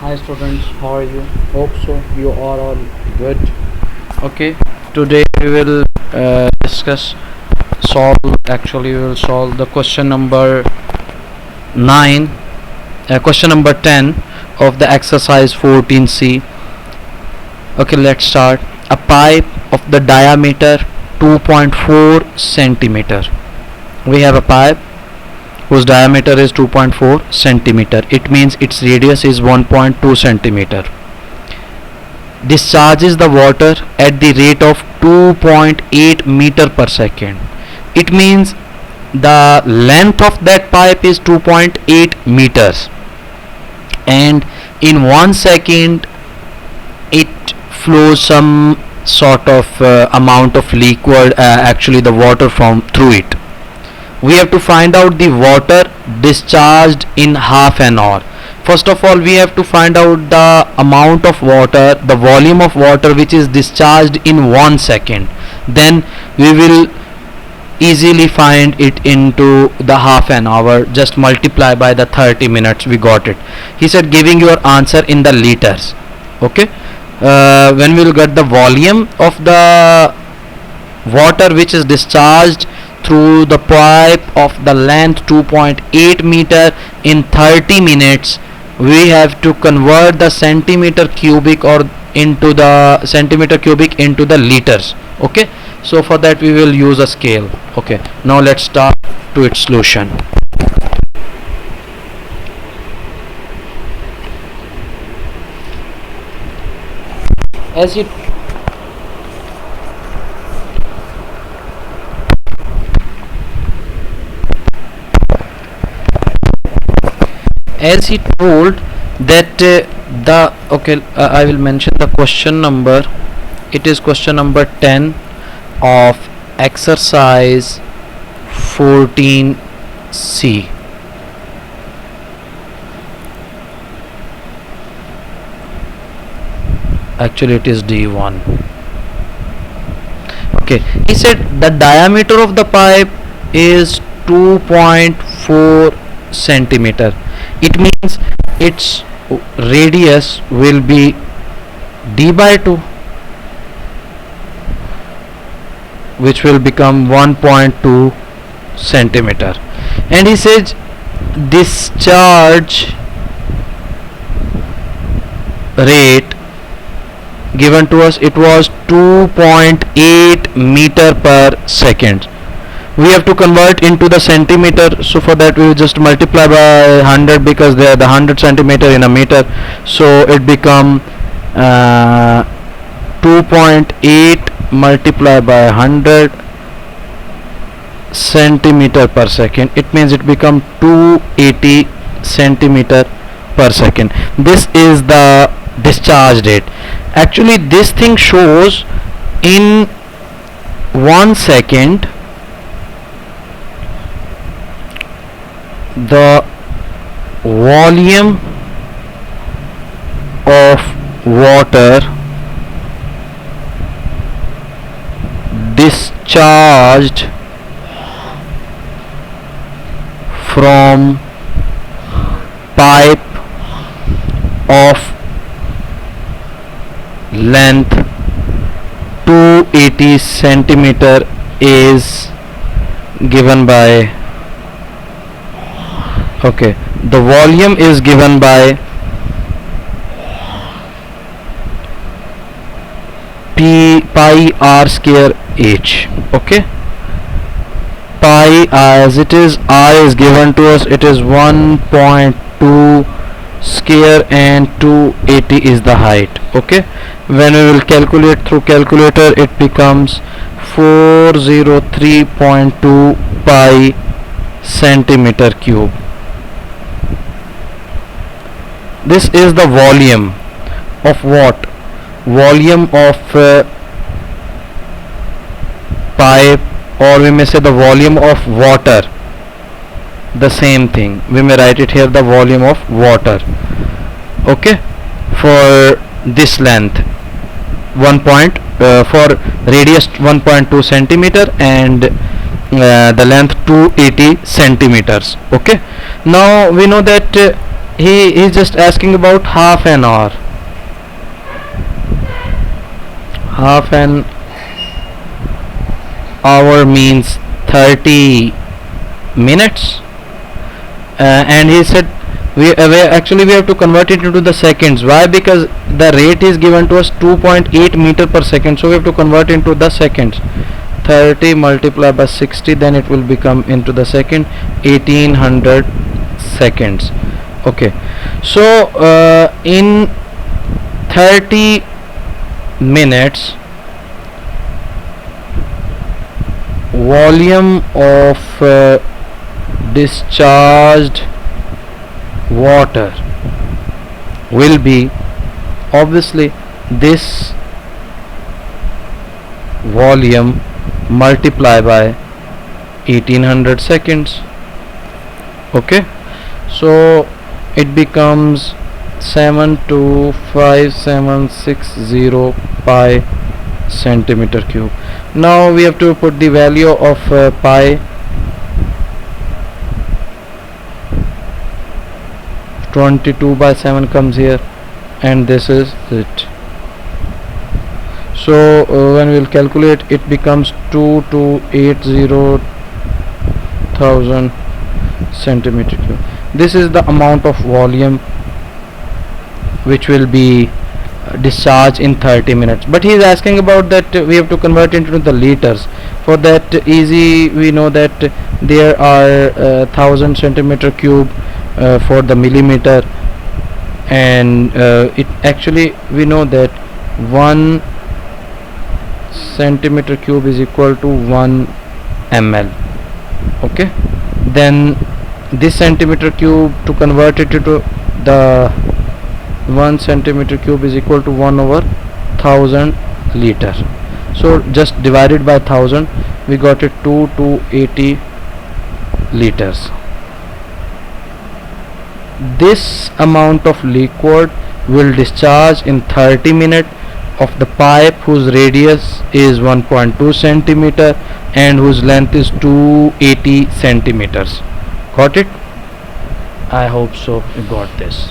Hi students, how are you? Hope so you are all good. Okay, today we will discuss solve actually we will solve the question number 9 question number 10 of the exercise 14C. Okay, let's start. A pipe of the diameter 2.4 centimeter. We have a pipe whose diameter is 2.4 centimeter. It means its radius is 1.2 centimeter. Discharges the water at the rate of 2.8 meter per second. It means the length of that pipe is 2.8 meters, and in 1 second it flows some sort of amount of liquid, actually the water from through it. We have to find out the water discharged in half an hour. First of all, we have to find out the amount of water, the volume of water which is discharged in 1 second. Then we will easily find it into the half an hour. Just multiply by the 30 minutes. We got it. He said giving your answer in the liters. Okay. When we will get the volume of the water which is discharged through the pipe of the length 2.8 meter in 30 minutes, we have to convert the centimeter cubic or into the centimeter cubic into the liters. Okay, so for that we will use a scale. Okay, now let's start to its solution. As it he told that I will mention the question number. It is question number 10 of exercise 14C. Actually it is D1. Okay, he said the diameter of the pipe is 2.4 centimeter. It means its radius will be d by 2, which will become 1.2 centimeter. And he says discharge rate given to us, it was 2.8 meter per second. We have to convert into the centimeter, so for that we will just multiply by 100 because they are the 100 centimeter in a meter, so it become 2.8 multiplied by 100 centimeter per second. It means it become 280 centimeter per second. This is the discharge rate. Actually this thing shows in 1 second the volume of water discharged from pipe of length 280 centimeter is given by, okay, the volume is given by pi r square h. Okay, pi, as it is, r is given to us, it is 1.2 square and 280 is the height. Okay, when we will calculate through calculator, it becomes 403.2 pi centimeter cube. This is the volume of what? Volume of pipe, or we may say the volume of water. The same thing, we may write it here, the volume of water. Okay, for this length for radius 1.2 centimeter and the length 280 centimeters. Okay, now we know that he is just asking about half an hour. Half an hour means 30 minutes. And he said we have to convert it into the seconds. Why? Because the rate is given to us 2.8 meter per second, so we have to convert into the seconds. 30 multiplied by 60, then it will become into the second, 1800 seconds. Okay, so in 30 minutes, volume of discharged water will be, obviously, this volume multiplied by 1800 seconds. Okay, so it becomes 725,760 pi centimeter cube. Now we have to put the value of pi. 22 by 7 comes here, and this is it. So when we will calculate, it becomes 2280,000 centimeter cube. This is the amount of volume which will be discharged in 30 minutes. But he is asking about that we have to convert into the liters. For that, easy, we know that there are 1000 centimeter cube for the millimeter, and it actually, we know that 1 centimeter cube is equal to 1 ml. Okay, then this centimeter cube, to convert it into the 1 centimeter cube is equal to 1 over 1000 liter. So just divided by 1000, we got it 2280 liters. This amount of liquid will discharge in 30 minutes of the pipe whose radius is 1.2 centimeter and whose length is 280 centimeters. Got it? I hope so you got this.